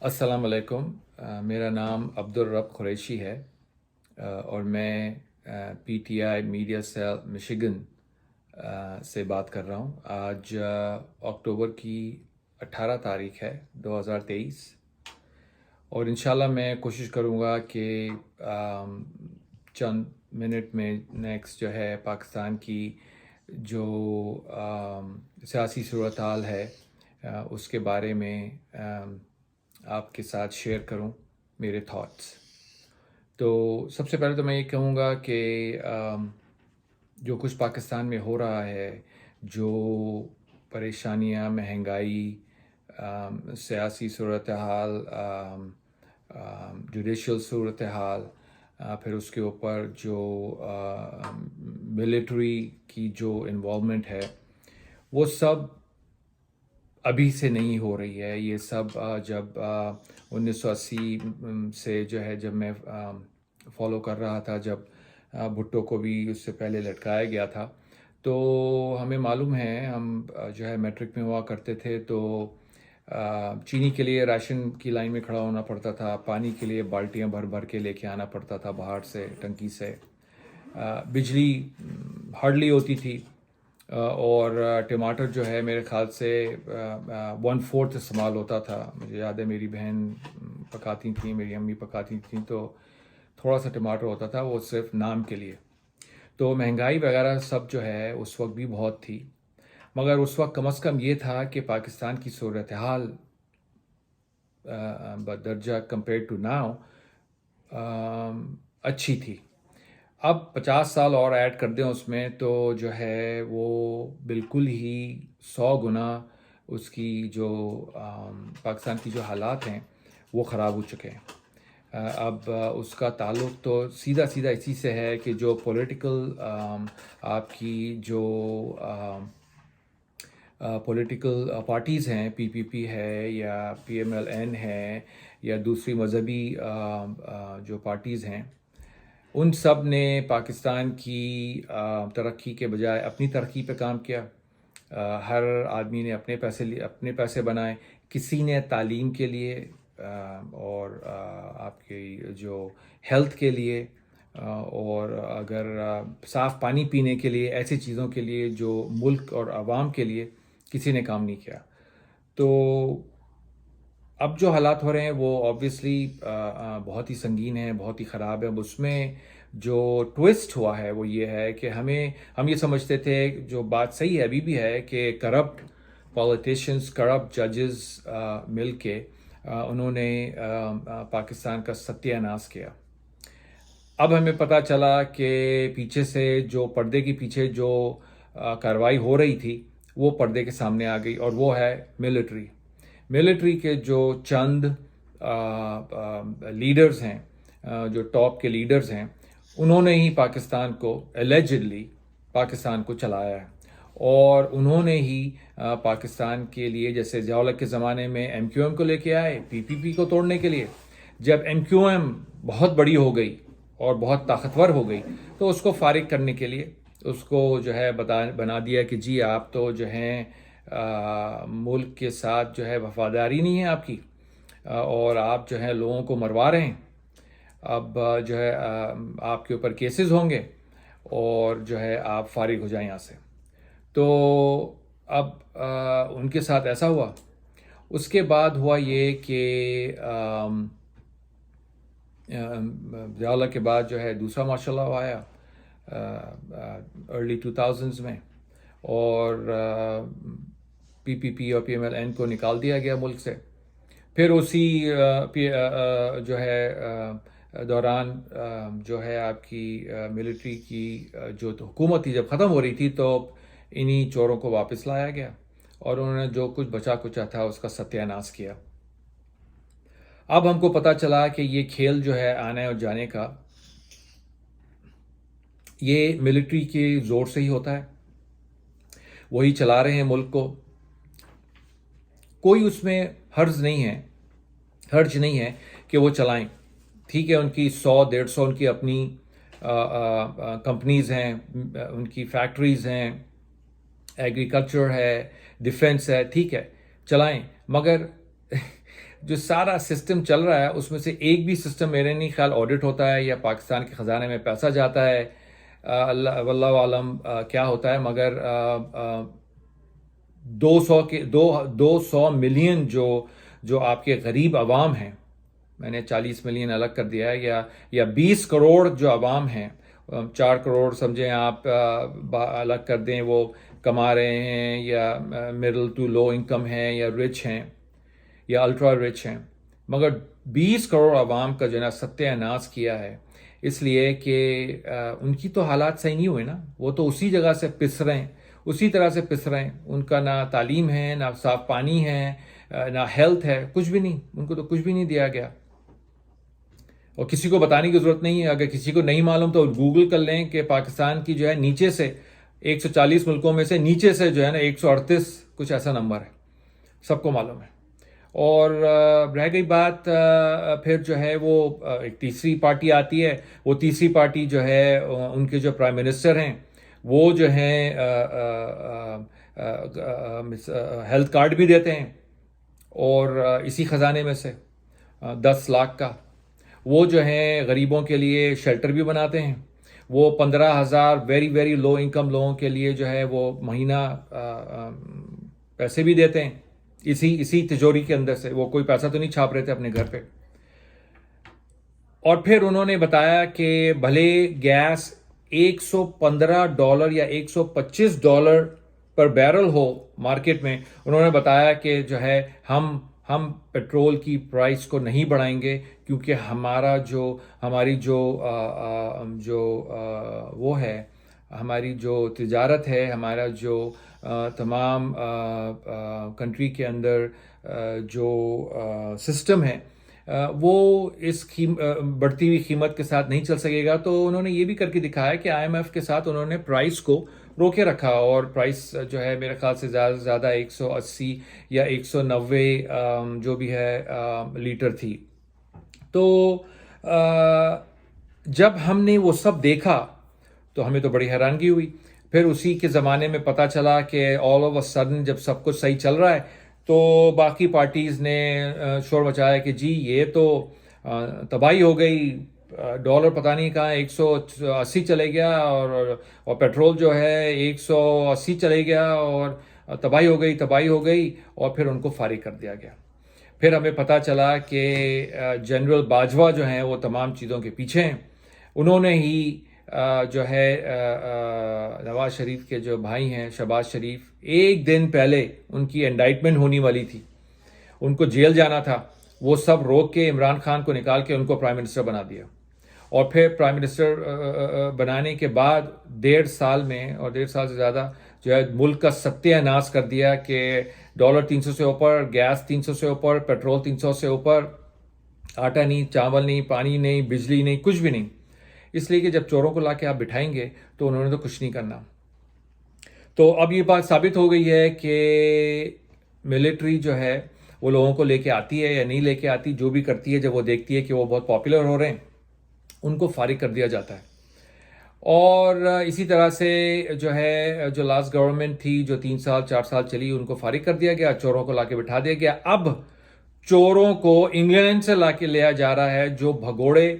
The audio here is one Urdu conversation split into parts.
السلام علیکم۔ میرا نام عبدالرب قریشی ہے، اور میں P T I media cell Michigan سے بات کر رہا ہوں۔ آج اکتوبر کی 18 تاریخ ہے 2023، اور انشاءاللہ میں کوشش کروں گا کہ چند منٹ میں نیکسٹ جو ہے پاکستان کی جو سیاسی صورتحال ہے اس کے بارے میں آپ کے ساتھ شیئر کروں میرے تھاٹس۔ تو سب سے پہلے تو میں یہ کہوں گا کہ جو کچھ پاکستان میں ہو رہا ہے، جو پریشانیاں، مہنگائی، سیاسی صورتحال، جوڈیشل صورتحال، پھر اس کے اوپر جو ملٹری کی جو انوالومنٹ ہے، وہ سب ابھی سے نہیں ہو رہی ہے۔ یہ سب جب 1980 سے جو ہے، جب میں فالو کر رہا تھا، جب بھٹو کو بھی اس سے پہلے لٹکایا گیا تھا، تو ہمیں معلوم ہے، ہم جو ہے میٹرک میں ہوا کرتے تھے، تو چینی کے لیے راشن کی لائن میں کھڑا ہونا پڑتا تھا، پانی کے لیے بالٹیاں بھر بھر کے لے کے آنا پڑتا تھا باہر سے ٹنکی سے، بجلی ہارڈلی ہوتی تھی، اور ٹماٹر جو ہے میرے خیال سے 1/4 استعمال ہوتا تھا۔ مجھے یاد ہے میری بہن پکاتی تھیں، میری امی پکاتی تھیں، تو تھوڑا سا ٹماٹر ہوتا تھا، وہ صرف نام کے لیے۔ تو مہنگائی وغیرہ سب جو ہے اس وقت بھی بہت تھی، مگر اس وقت کم از کم یہ تھا کہ پاکستان کی صورتحال بدرجہ کمپیئر ٹو ناؤ اچھی تھی۔ اب 50 سال اور ایڈ کر دیں اس میں، تو جو ہے وہ بالکل ہی 100 گنا اس کی جو پاکستان کی جو حالات ہیں وہ خراب ہو چکے ہیں۔ اب اس کا تعلق تو سیدھا اسی سے ہے کہ جو پولیٹیکل آپ کی جو پولیٹیکل پارٹیز ہیں، پی پی پی ہے یا پی ایم ایل این ہے یا دوسری مذہبی جو پارٹیز ہیں، ان سب نے پاکستان کی ترقی کے بجائے اپنی ترقی پہ کام کیا۔ ہر آدمی نے اپنے پیسے بنائے، کسی نے تعلیم کے لیے اور آپ کی جو ہیلتھ کے لیے، اور اگر صاف پانی پینے کے لیے، ایسی چیزوں کے لیے جو ملک اور عوام کے لیے کسی نے کام نہیں کیا۔ تو اب جو حالات ہو رہے ہیں وہ آبویسلی بہت ہی سنگین ہیں، بہت ہی خراب ہے۔ اب اس میں جو ٹوسٹ ہوا ہے وہ یہ ہے کہ ہم یہ سمجھتے تھے، جو بات صحیح ہے ابھی بھی ہے، کہ کرپٹ پولیٹیشنز، کرپٹ ججز مل کے انہوں نے پاکستان کا ستیہ ناش کیا۔ اب ہمیں پتہ چلا کہ پیچھے سے جو پردے کے پیچھے جو کارروائی ہو رہی تھی وہ پردے کے سامنے آ گئی، اور وہ ہے ملٹری کے جو چند لیڈرز ہیں، جو ٹاپ کے لیڈرز ہیں، انہوں نے ہی پاکستان کو ایلیجڈلی پاکستان کو چلایا ہے، اور انہوں نے ہی پاکستان کے لیے، جیسے ضیاء الحق کے زمانے میں ایم کیو ایم کو لے کے آئے پی پی پی کو توڑنے کے لیے، جب ایم کیو ایم بہت بڑی ہو گئی اور بہت طاقتور ہو گئی، تو اس کو فارغ کرنے کے لیے اس کو جو ہے بنا دیا کہ جی آپ تو جو ہیں ملک کے ساتھ جو ہے وفاداری نہیں ہے آپ کی، اور آپ جو ہے لوگوں کو مروا رہے ہیں۔ اب جو ہے آپ کے اوپر کیسز ہوں گے، اور جو ہے آپ فارغ ہو جائیں یہاں سے۔ تو اب ان کے ساتھ ایسا ہوا۔ اس کے بعد ہوا یہ کہ ضیاء الحق کے بعد جو ہے دوسرا مارشل لاء آیا ارلی 2000s میں، اور پی پی پی اور پی ایم ایل این کو نکال دیا گیا ملک سے۔ پھر اسی جو ہے دوران جو ہے آپ کی ملٹری کی جو حکومت تھی، جب ختم ہو رہی تھی، تو انہی چوروں کو واپس لایا گیا، اور انہوں نے جو کچھ بچا کچا تھا اس کا ستیہ ناش کیا۔ اب ہم کو پتہ چلا کہ یہ کھیل جو ہے آنے اور جانے کا، یہ ملٹری کے زور سے ہی ہوتا ہے، وہی چلا رہے ہیں ملک کو، کوئی اس میں حرج نہیں ہے کہ وہ چلائیں۔ ٹھیک ہے، ان کی 100-150 ان کی اپنی کمپنیز ہیں، ان کی فیکٹریز ہیں، ایگریکلچر ہے، ڈیفنس ہے، ٹھیک ہے چلائیں، مگر جو سارا سسٹم چل رہا ہے اس میں سے ایک بھی سسٹم میرے نہیں خیال آڈٹ ہوتا ہے یا پاکستان کے خزانے میں پیسہ جاتا ہے. اللہ واللہ عالم کیا ہوتا ہے، مگر 200 ملین جو آپ کے غریب عوام ہیں، میں نے 40 ملین الگ کر دیا ہے، یا 20 کروڑ جو عوام ہیں، 4 کروڑ سمجھیں آپ الگ کر دیں، وہ کما رہے ہیں یا مڈل ٹو لو انکم ہیں یا رچ ہیں یا الٹرا رچ ہیں، مگر 20 کروڑ عوام کا جو ہے نا ستیہ ناش کیا ہے، اس لیے کہ ان کی تو حالات صحیح نہیں ہوئے نا. وہ تو اسی جگہ سے پس رہے ہیں، اسی طرح سے پس رہے ہیں. ان کا نہ تعلیم ہے، نہ صاف پانی ہے، نہ ہیلتھ ہے، کچھ بھی نہیں. ان کو تو کچھ بھی نہیں دیا گیا، اور کسی کو بتانے کی ضرورت نہیں ہے. اگر کسی کو نہیں معلوم تو گوگل کر لیں کہ پاکستان کی جو ہے نیچے سے 140 ملکوں میں سے نیچے سے جو ہے نا 138 کچھ ایسا نمبر ہے، سب کو معلوم ہے. اور رہ گئی بات پھر جو ہے وہ ایک تیسری پارٹی آتی ہے. وہ تیسری پارٹی جو ہے ان کے جو پرائم منسٹر ہیں وہ جو ہیں ہیلتھ کارڈ بھی دیتے ہیں، اور اسی خزانے میں سے 10 لاکھ کا وہ جو ہیں غریبوں کے لیے شیلٹر بھی بناتے ہیں. وہ 15,000 ویری ویری لو انکم لوگوں کے لیے جو ہے وہ مہینہ پیسے بھی دیتے ہیں اسی تجوری کے اندر سے. وہ کوئی پیسہ تو نہیں چھاپ رہے تھے اپنے گھر پہ. اور پھر انہوں نے بتایا کہ بھلے گیس $115 یا $125 پر بیرل ہو مارکیٹ میں، انہوں نے بتایا کہ جو ہے ہم پیٹرول کی پرائس کو نہیں بڑھائیں گے، کیونکہ ہماری جو وہ ہے، ہماری جو تجارت ہے، ہمارا جو تمام کنٹری کے اندر جو سسٹم ہے وہ اس بڑھتی ہوئی قیمت کے ساتھ نہیں چل سکے گا. تو انہوں نے یہ بھی کر کے دکھایا کہ IMF کے ساتھ انہوں نے پرائس کو روکے رکھا، اور پرائس جو ہے میرے خیال سے زیادہ سے زیادہ 180 یا 190 جو بھی ہے لیٹر تھی. تو جب ہم نے وہ سب دیکھا تو ہمیں تو بڑی حیرانگی ہوئی. پھر اسی کے زمانے میں پتہ چلا کہ آل آف اے سڈن جب سب کچھ صحیح چل رہا ہے تو باقی پارٹیز نے شور مچایا کہ جی یہ تو تباہی ہو گئی، ڈالر پتہ نہیں کہاں 180 چلے گیا، اور پیٹرول جو ہے 180 چلے گیا، اور تباہی ہو گئی. اور پھر ان کو فارغ کر دیا گیا. پھر ہمیں پتہ چلا کہ جنرل باجوہ جو ہیں وہ تمام چیزوں کے پیچھے ہیں. انہوں نے ہی جو ہے نواز شریف کے جو بھائی ہیں شہباز شریف، ایک دن پہلے ان کی انڈائٹمنٹ ہونے والی تھی، ان کو جیل جانا تھا، وہ سب روک کے عمران خان کو نکال کے ان کو پرائم منسٹر بنا دیا. اور پھر پرائم منسٹر بنانے کے بعد 1.5 سال میں، اور 1.5 سال سے زیادہ جو ہے ملک کا ستیہ ناش کر دیا کہ ڈالر 300 سے اوپر، گیس 300 سے اوپر، پیٹرول 300 سے اوپر، آٹا نہیں، چاول نہیں، پانی نہیں، بجلی نہیں، کچھ بھی نہیں. اس لیے کہ جب چوروں کو لا کے آپ بٹھائیں گے تو انہوں نے تو کچھ نہیں کرنا. تو اب یہ بات ثابت ہو گئی ہے کہ ملٹری جو ہے وہ لوگوں کو لے کے آتی ہے یا نہیں لے کے آتی، جو بھی کرتی ہے، جب وہ دیکھتی ہے کہ وہ بہت پاپولر ہو رہے ہیں ان کو فارغ کر دیا جاتا ہے. اور اسی طرح سے جو ہے جو لاسٹ گورنمنٹ تھی جو 3 سال 4 سال چلی، ان کو فارغ کر دیا گیا، چوروں کو لا کے بٹھا دیا گیا. اب چوروں کو انگلینڈ سے لا کے لیا جا رہا ہے، جو بھگوڑے،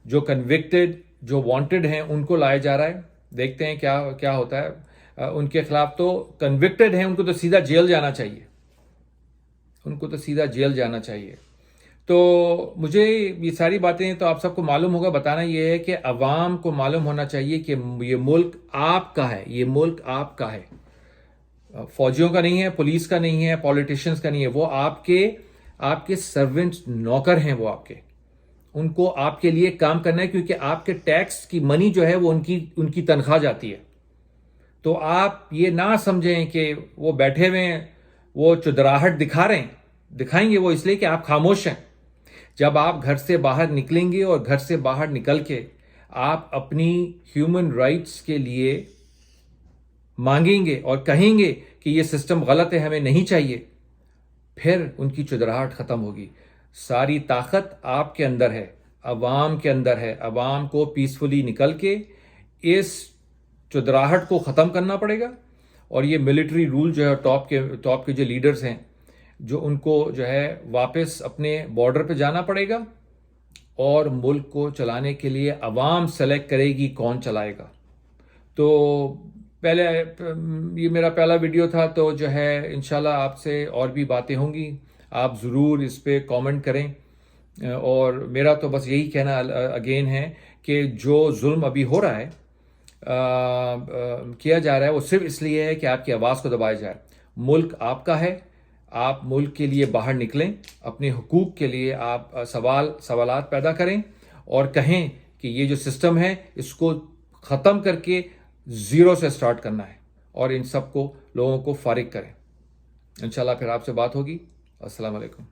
جو کنوکٹڈ، جو وانٹڈ ہیں ان کو لایا جا رہا ہے. دیکھتے ہیں کیا ہوتا ہے. ان کے خلاف تو کنوکٹڈ ہیں، ان کو تو سیدھا جیل جانا چاہیے. تو مجھے یہ ساری باتیں تو آپ سب کو معلوم ہوگا. بتانا یہ ہے کہ عوام کو معلوم ہونا چاہیے کہ یہ ملک آپ کا ہے، یہ ملک آپ کا ہے، فوجیوں کا نہیں ہے، پولیس کا نہیں ہے، پولیٹیشنز کا نہیں ہے. وہ آپ کے سرونٹس، نوکر ہیں. وہ ان کو آپ کے لیے کام کرنا ہے، کیونکہ آپ کے ٹیکس کی منی جو ہے وہ ان کی تنخواہ جاتی ہے. تو آپ یہ نہ سمجھیں کہ وہ بیٹھے ہوئے ہیں، وہ چدراہٹ دکھائیں گے وہ اس لیے کہ آپ خاموش ہیں. جب آپ گھر سے باہر نکلیں گے اور گھر سے باہر نکل کے آپ اپنی ہیومن رائٹس کے لیے مانگیں گے اور کہیں گے کہ یہ سسٹم غلط ہے، ہمیں نہیں چاہیے، پھر ان کی چدراہٹ ختم ہوگی. ساری طاقت آپ کے اندر ہے، عوام کے اندر ہے. عوام کو پیسفلی نکل کے اس چدراہٹ کو ختم کرنا پڑے گا. اور یہ ملٹری رول جو ہے ٹاپ کے جو لیڈرز ہیں، جو ان کو جو ہے واپس اپنے بارڈر پہ جانا پڑے گا، اور ملک کو چلانے کے لیے عوام سلیکٹ کرے گی کون چلائے گا۔ تو پہلے یہ میرا پہلا ویڈیو تھا، تو جو ہے انشاءاللہ آپ سے اور بھی باتیں ہوں گی، آپ ضرور اس پہ کامنٹ کریں۔ اور میرا تو بس یہی کہنا اگین ہے کہ جو ظلم ابھی ہو رہا ہے، کیا جا رہا ہے، وہ صرف اس لیے ہے کہ آپ کی آواز کو دبایا جائے۔ ملک آپ کا ہے، آپ ملک کے لیے باہر نکلیں، اپنے حقوق کے لیے آپ سوالات پیدا کریں اور کہیں کہ یہ جو سسٹم ہے اس کو ختم کر کے زیرو سے سٹارٹ کرنا ہے، اور ان سب کو لوگوں کو فارغ کریں۔ انشاءاللہ پھر آپ سے بات ہوگی۔ السلام علیکم۔